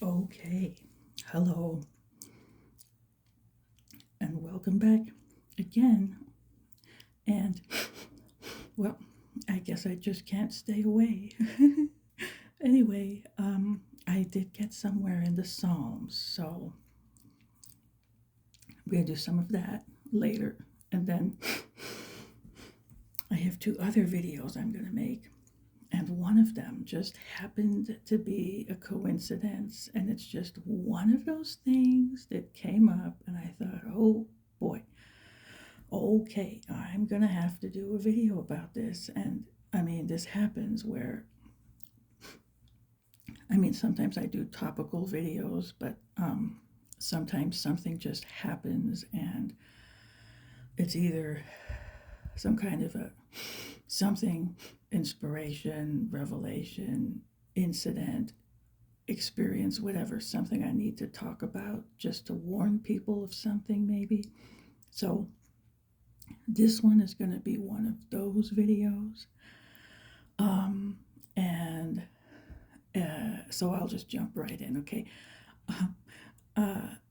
Okay, hello, and welcome back again. And, well, I guess I just can't stay away. Anyway, I did get somewhere in the Psalms, so we're gonna do some of that later. And then I have two other videos I'm gonna make, and one of them just happened to be a coincidence, and it's just one of those things that came up, and I thought, oh boy, okay, I'm gonna have to do a video about this. And I mean, this happens where, I mean, sometimes I do topical videos, but sometimes something just happens and it's either some kind of a something, inspiration, revelation, incident, experience, whatever, something I need to talk about just to warn people of something, maybe. So this one is going to be one of those videos. And so I'll just jump right in, okay?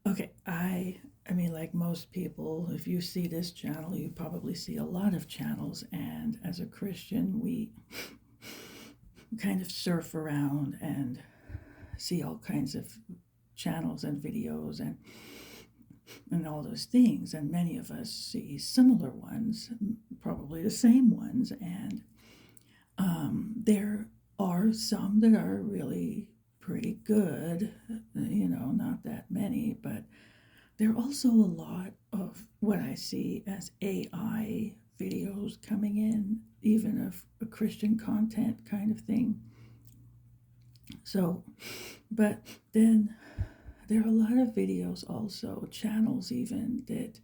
Okay, I mean, like most people, if you see this channel, you probably see a lot of channels, and as a Christian, we kind of surf around and see all kinds of channels and videos and all those things, and many of us see similar ones, probably the same ones, and there are some that are really pretty good, not that many, but there are also a lot of what I see as AI videos coming in, even of a Christian content kind of thing. So, but then there are a lot of videos also, channels even, that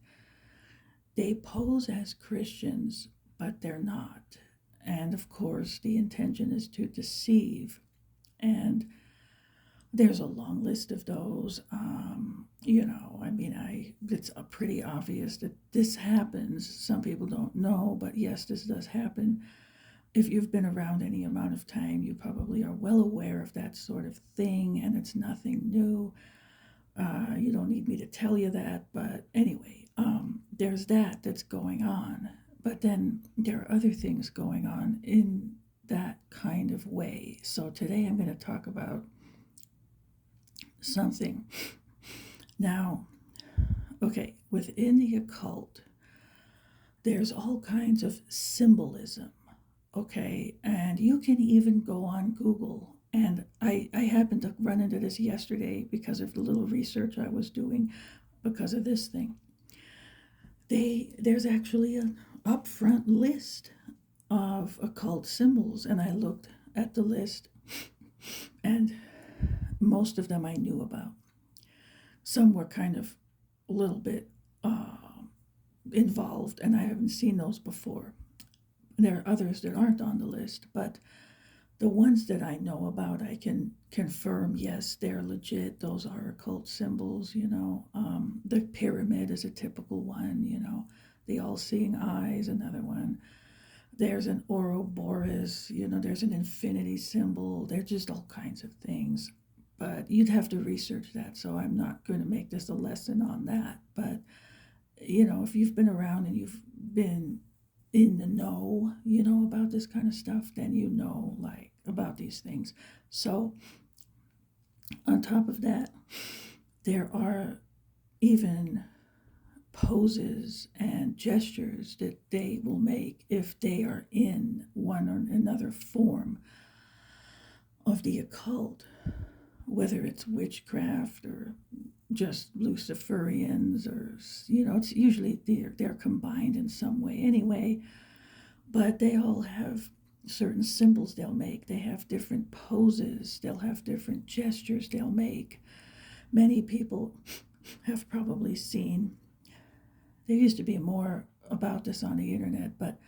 they pose as Christians, but they're not. And of course, the intention is to deceive. And there's a long list of those. I mean, it's pretty obvious that this happens. Some people don't know, but yes, this does happen. If you've been around any amount of time, you probably are well aware of that sort of thing, and it's nothing new. You don't need me to tell you that, but anyway, there's that's going on. But then there are other things going on in that kind of way. So today I'm going to talk about something. Now, okay, within the occult, there's all kinds of symbolism, okay? And you can even go on Google. And I happened to run into this yesterday because of the little research I was doing because of this thing. There's actually an upfront list of occult symbols, and I looked at the list, and most of them I knew about. Some were kind of a little bit involved, and I haven't seen those before. There are others that aren't on the list, but the ones that I know about, I can confirm, yes, they're legit. Those are occult symbols, The pyramid is a typical one, The all seeing eye is another one. There's an Ouroboros, there's an infinity symbol. They're just all kinds of things. But you'd have to research that, so I'm not going to make this a lesson on that. But, if you've been around and you've been in the know, about this kind of stuff, then like, about these things. So, on top of that, there are even poses and gestures that they will make if they are in one or another form of the occult, whether it's witchcraft or just Luciferians, or it's usually they're combined in some way anyway. But they all have certain symbols they'll make. They have different poses. They'll have different gestures they'll make. Many people have probably seen. There used to be more about this on the internet, but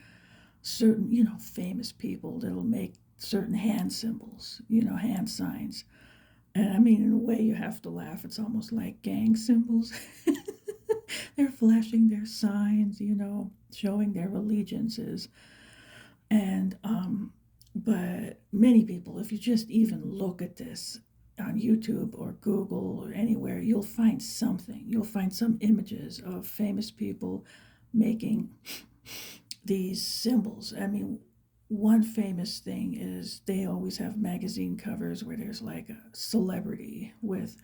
certain famous people that'll make certain hand symbols, hand signs. And I mean, in a way, you have to laugh. It's almost like gang symbols. They're flashing their signs, showing their allegiances. And, but many people, if you just even look at this, on YouTube or Google or anywhere, you'll find something. You'll find some images of famous people making these symbols. I mean, one famous thing is they always have magazine covers where there's like a celebrity with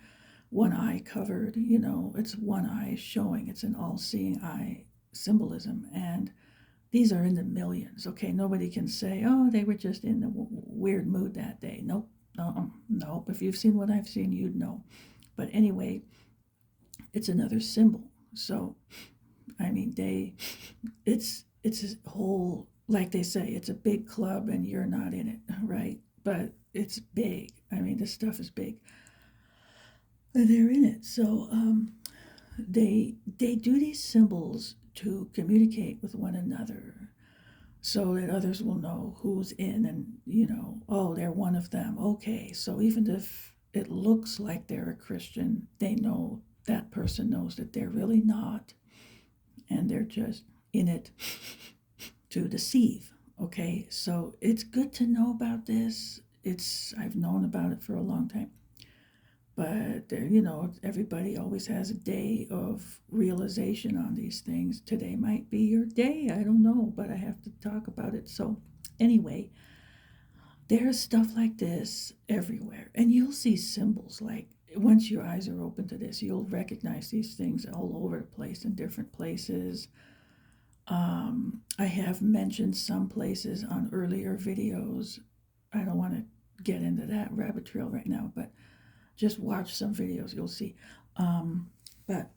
one eye covered, it's one eye showing, it's an all seeing eye symbolism. And these are in the millions. Okay, nobody can say, oh, they were just in a weird mood that day. Nope, nope. If you've seen what I've seen, you'd know. But anyway, it's another symbol. So, I mean, it's a whole, like they say, it's a big club and you're not in it, right? But it's big. I mean, this stuff is big. And they're in it. So they do these symbols to communicate with one another so that others will know who's in and, oh, they're one of them. Okay, so even if it looks like they're a Christian, they know that person knows that they're really not. And they're just in it to deceive. Okay, so it's good to know about this. I've known about it for a long time. But everybody always has a day of realization on these things. Today might be your day. I don't know, but I have to talk about it. So anyway, there's stuff like this everywhere. And you'll see symbols like, once your eyes are open to this, you'll recognize these things all over the place in different places. I have mentioned some places on earlier videos. I don't want to get into that rabbit trail right now, but just watch some videos, you'll see. But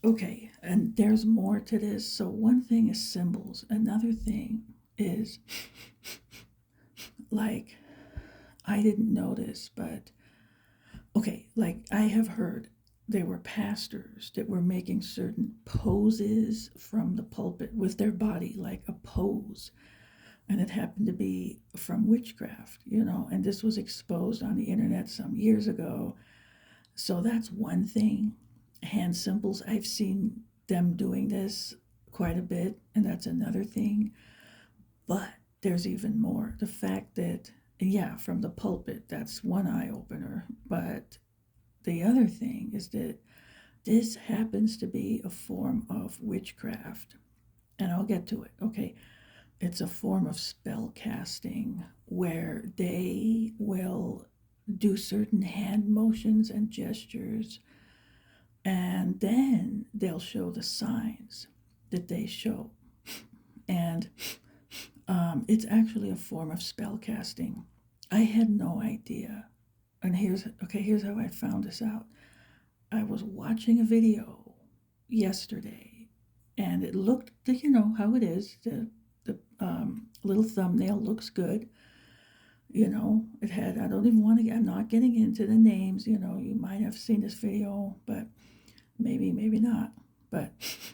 okay, and there's more to this. So one thing is symbols. Another thing is, like, I didn't know this, but okay, like I have heard there were pastors that were making certain poses from the pulpit with their body, like a pose. And it happened to be from witchcraft, and this was exposed on the internet some years ago. So that's one thing. Hand symbols, I've seen them doing this quite a bit, and that's another thing. But there's even more. The fact that, yeah, from the pulpit, that's one eye opener. But the other thing is that this happens to be a form of witchcraft. And I'll get to it, okay? It's a form of spell casting where they will do certain hand motions and gestures, and then they'll show the signs that they show. And it's actually a form of spell casting. I had no idea. And here's how I found this out. I was watching a video yesterday, and it looked, how it is. The little thumbnail looks good. It had, I don't even want to, I'm not getting into the names. You might have seen this video, but maybe not. But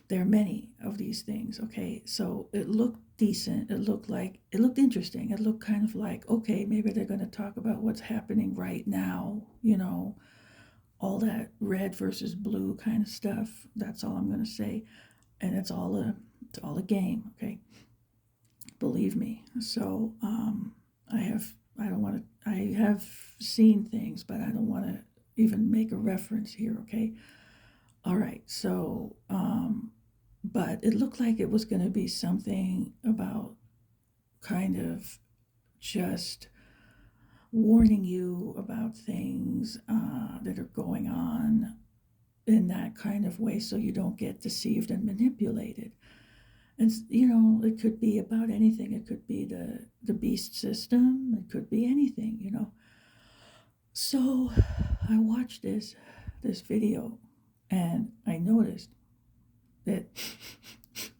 there are many of these things, okay? So it looked decent. It looked interesting. It looked kind of like, okay, maybe they're going to talk about what's happening right now, all that red versus blue kind of stuff. That's all I'm going to say. And it's all a game, okay? Believe me. So I have seen things, but I don't want to even make a reference here, okay? All right, so, but it looked like it was going to be something about kind of just warning you about things that are going on in that kind of way so you don't get deceived and manipulated. And, it could be about anything. It could be the beast system. It could be anything. So I watched this video, and I noticed that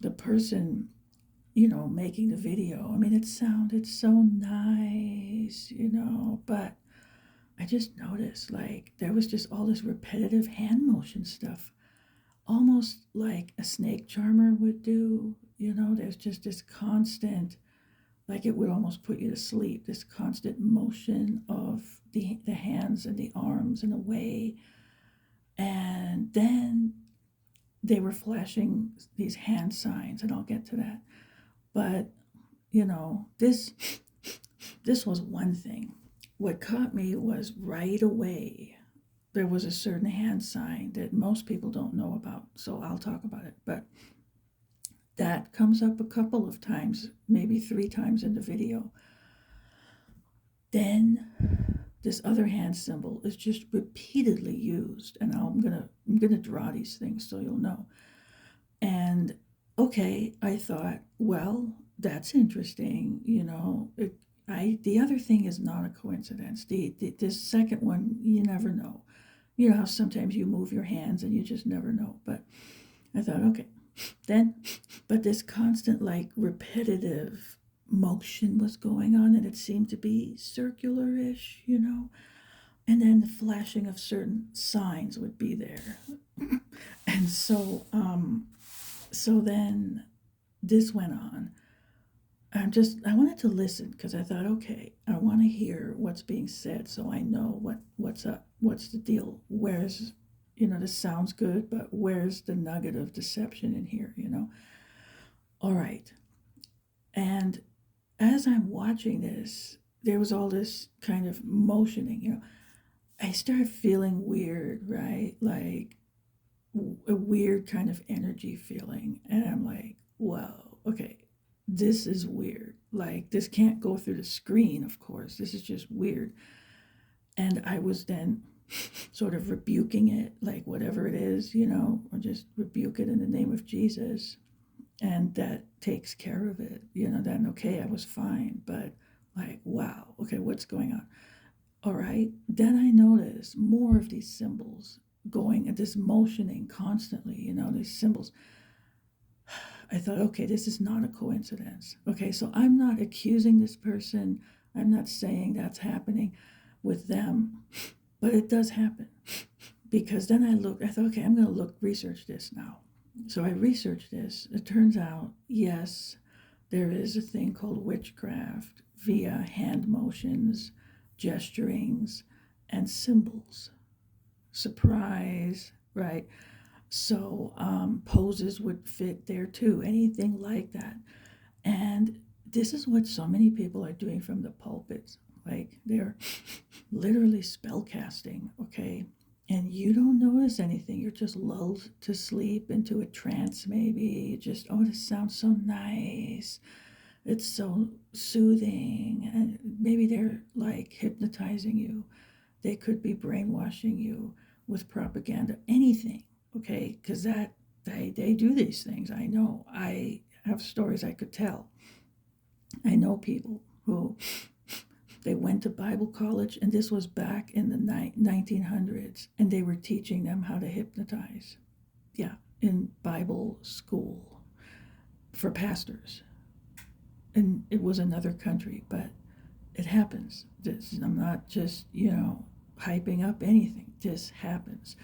the person, making the video, I mean, it sounded so nice, but I just noticed, like, there was just all this repetitive hand motion stuff, almost like a snake charmer would do. There's just this constant, like it would almost put you to sleep, this constant motion of the hands and the arms in a way. And then they were flashing these hand signs, and I'll get to that. But, this was one thing. what caught me was right away there was a certain hand sign that most people don't know about, so I'll talk about it. But that comes up a couple of times, maybe 3 times in the video. Then this other hand symbol is just repeatedly used, and I'm gonna draw these things so you'll know. And okay, I thought, well, that's interesting. The other thing is not a coincidence. This second one, you never know. You know how sometimes you move your hands and you just never know. But I thought, okay, then, but this constant, like, repetitive motion was going on, and it seemed to be circular-ish, and then the flashing of certain signs would be there. And so then this went on. I wanted to listen because I thought, okay, I want to hear what's being said so I know what's up, what's the deal, where's, this sounds good, but where's the nugget of deception in here. All right. And as I'm watching this, there was all this kind of motioning. I started feeling weird, right? Like a weird kind of energy feeling. And I'm like, whoa, okay, this is weird. Like, this can't go through the screen, of course. This is just weird. And I was then sort of rebuking it, like, whatever it is, or just rebuke it in the name of Jesus. And that takes care of it. Then, okay, I was fine. But, like, wow, okay, what's going on? All right. Then I noticed more of these symbols going, this motioning constantly, these symbols. I thought, okay, this is not a coincidence. Okay, so I'm not accusing this person. I'm not saying that's happening with them, but it does happen. Because then I thought, okay, I'm going to research this now. So I researched this. It turns out, yes, there is a thing called witchcraft via hand motions, gesturings, and symbols. Surprise, right? So poses would fit there too, anything like that. And this is what so many people are doing from the pulpits. Like, they're literally spell casting, okay? And you don't notice anything. You're just lulled to sleep, into a trance maybe. Just, oh, this sounds so nice. It's so soothing. And maybe they're like hypnotizing you. They could be brainwashing you with propaganda, anything, okay? Because they do these things. I know. I have stories I could tell. I know people who they went to Bible college, and this was back in the 1900s, and they were teaching them how to hypnotize. Yeah, in Bible school for pastors. And it was another country, but it happens. I'm not just, hyping up anything. This happens.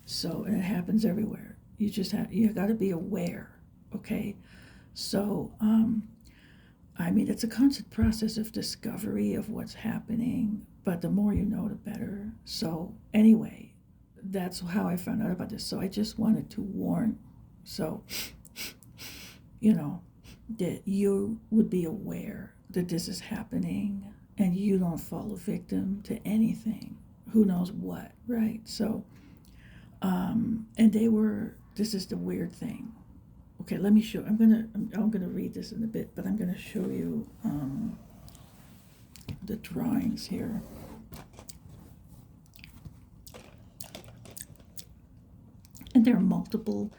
So it happens everywhere. You got to be aware, okay? So, it's a constant process of discovery of what's happening, but the more you know, the better. So anyway, that's how I found out about this. So I just wanted to warn, so, that you would be aware that this is happening and you don't fall a victim to anything. Who knows what, right? So, and this is the weird thing. Okay, let me show. I'm gonna read this in a bit, but I'm gonna show you the drawings here. And there are multiple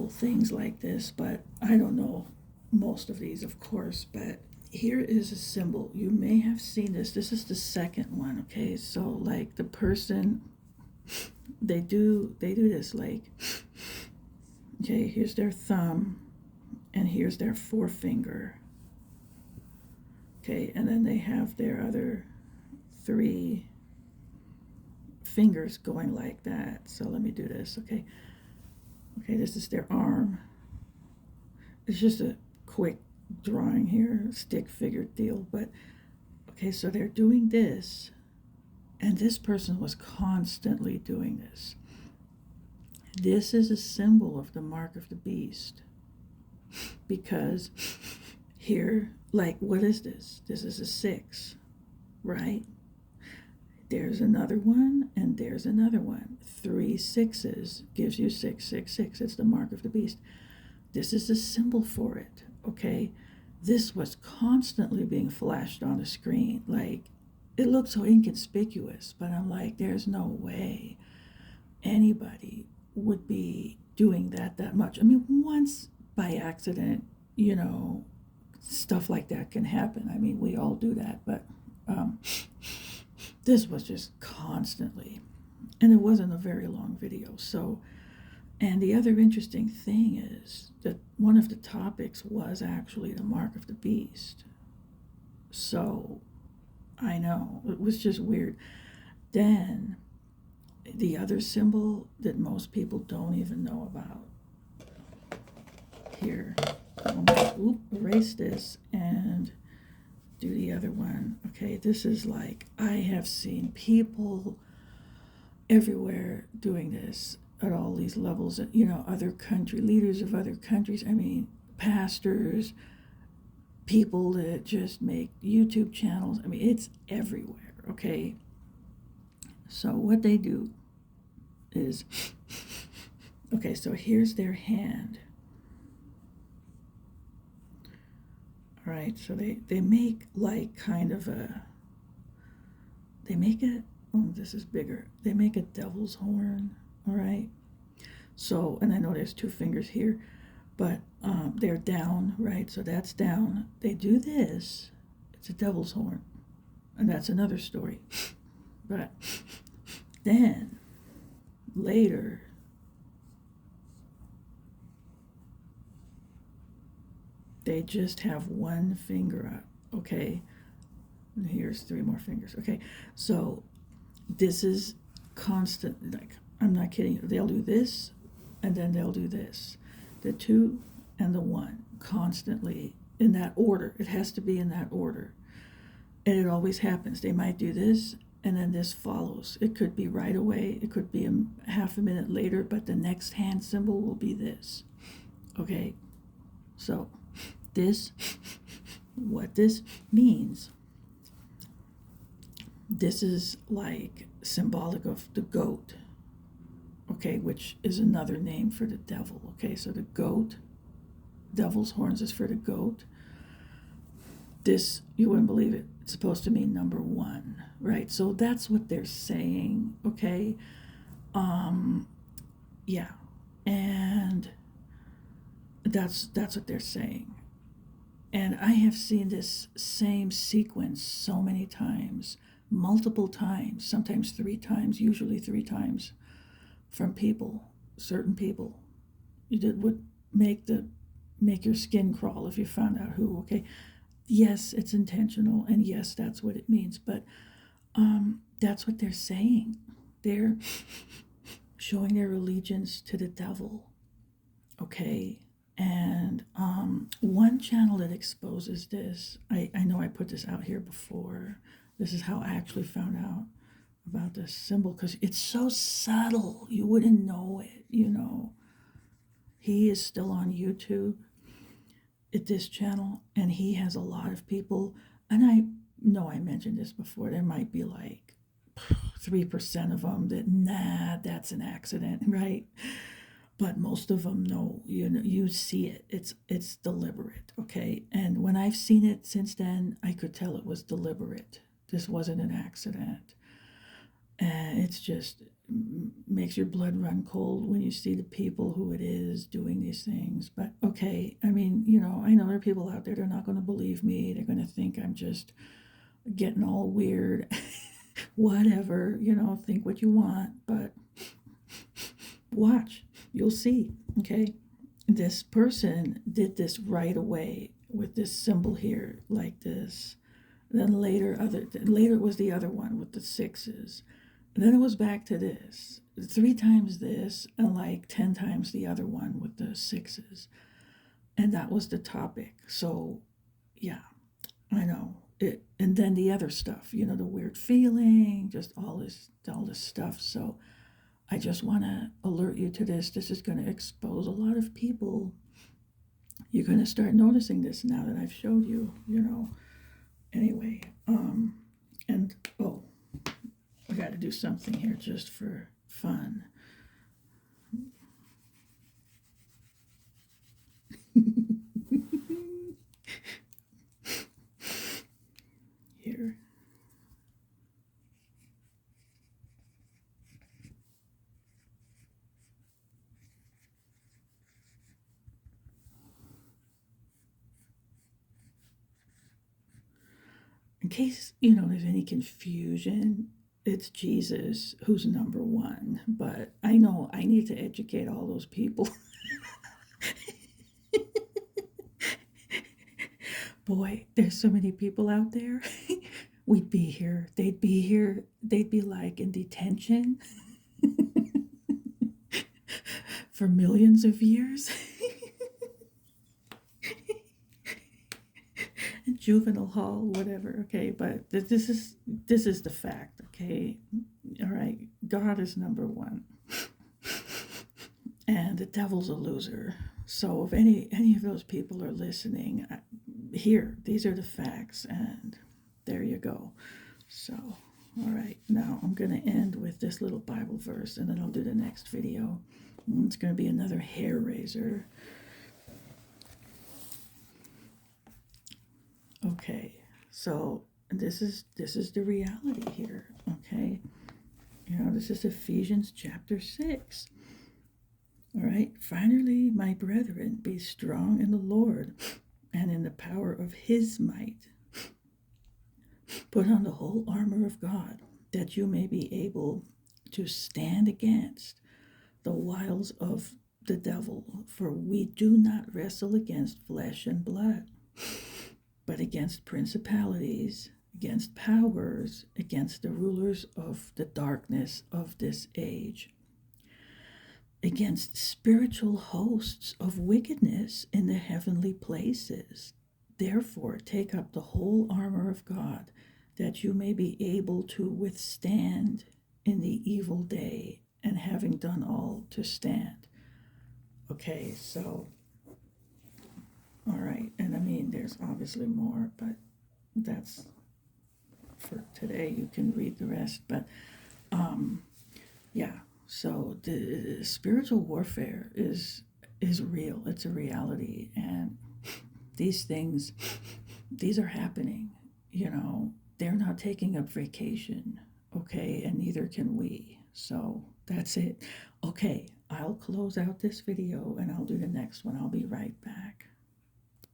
things like this, but I don't know most of these, of course. But here is a symbol. You may have seen this. This is the second one. Okay, so like the person, they do this, like. Okay, here's their thumb, and here's their forefinger. Okay, and then they have their other 3 fingers going like that. So let me do this, okay? Okay, this is their arm. It's just a quick drawing here, stick figure deal, but okay, so they're doing this, and this person was constantly doing this. This is a symbol of the mark of the beast, because here, like, what is this? This is a 6, right? There's another one, and there's another one. 3 sixes gives you 666. It's the mark of the beast. This is the symbol for it, okay? This was constantly being flashed on the screen. Like, it looked so inconspicuous, but I'm like, there's no way anybody would be doing that much. I mean, once by accident, stuff like that can happen. I mean, we all do that, but um, this was just constantly, and it wasn't a very long video. So, and the other interesting thing is that one of the topics was actually the mark of the beast. So, I know, it was just weird. Then, the other symbol that most people don't even know about. Here, erase this and do the other one. Okay, this is like, I have seen people everywhere doing this at all these levels, other country leaders of other countries. I mean, pastors, people that just make YouTube channels. I mean, it's everywhere, okay? So what they do is, okay, so here's their hand. All right, so they make like kind of this is bigger. They make a devil's horn, all right? So, and I know there's 2 fingers here, but they're down, right? So that's down. They do this, it's a devil's horn, and that's another story. But then later, they just have 1 finger up, okay? And here's 3 more fingers, okay? So this is constant, like, I'm not kidding you. They'll do this, and then they'll do this. The 2 and the 1, constantly in that order. It has to be in that order. And it always happens. They might do this, and then this follows. It could be right away. It could be a half a minute later, but the next hand symbol will be this, okay? So this, what this means, this is like symbolic of the goat, okay, which is another name for the devil, okay? So the goat, devil's horns is for the goat. This, you wouldn't believe it, it's supposed to mean number 1, right? So that's what they're saying, okay? Yeah, and that's what they're saying. And I have seen this same sequence so many times, multiple times, sometimes 3 times, usually 3 times, from people, certain people. It would make your skin crawl if you found out who, okay? Yes, it's intentional, and yes, that's what it means, but that's what they're saying. They're showing their allegiance to the devil, okay? And one channel that exposes this, I know I put this out here before. This is how I actually found out about this symbol, because it's so subtle, you wouldn't know it, He is still on YouTube at this channel, and he has a lot of people, and I know I mentioned this before, there might be like 3% of them that, that's an accident, right? But most of them know, you see it. It's deliberate, okay? And when I've seen it since then, I could tell it was deliberate. This wasn't an accident. And it's just makes your blood run cold when you see the people who it is doing these things. But okay, I mean, I know there are people out there, they're not going to believe me. They're going to think I'm just getting all weird. Whatever, think what you want, but watch, you'll see, okay? This person did this right away with this symbol here, like this. Then later it was the other one with the 6s. And then it was back to this. 3 times this, and like 10 times the other one with the 6s. And that was the topic. So, yeah, I know. And then the other stuff, the weird feeling, just all this stuff. So I just want to alert you to this. This is going to expose a lot of people You're going to start noticing this now that I've showed you, Anyway, and oh, I got to do something here just for fun. Here. In case, there's any confusion, it's Jesus who's number one. But I know I need to educate all those people. Boy, there's so many people out there. We'd be here. They'd be here. They'd be like in detention for millions of years. Juvenile hall, whatever. Okay, but this is the fact. Okay, all right. God is number one, and the devil's a loser. So if any of those people are listening, here, these are the facts, and there you go. So, all right, now I'm going to end with this little Bible verse, and then I'll do the next video. It's going to be another hair raiser. Okay, so this is the reality here. Okay, this is Ephesians chapter 6. All right, finally, my brethren, be strong in the Lord and in the power of his might. Put on the whole armor of God, that you may be able to stand against the wiles of the devil. For we do not wrestle against flesh and blood, but against principalities, against powers, against the rulers of the darkness of this age, against spiritual hosts of wickedness in the heavenly places. Therefore, take up the whole armor of God, that you may be able to withstand in the evil day, and having done all, to stand. Okay, so, all right, and I mean, there's obviously more, but that's for today. You can read the rest, but yeah. So the spiritual warfare is real. It's a reality, and these things, these are happening. They're not taking up vacation, okay, and neither can we. So that's it. Okay, I'll close out this video and I'll do the next one. I'll be right back.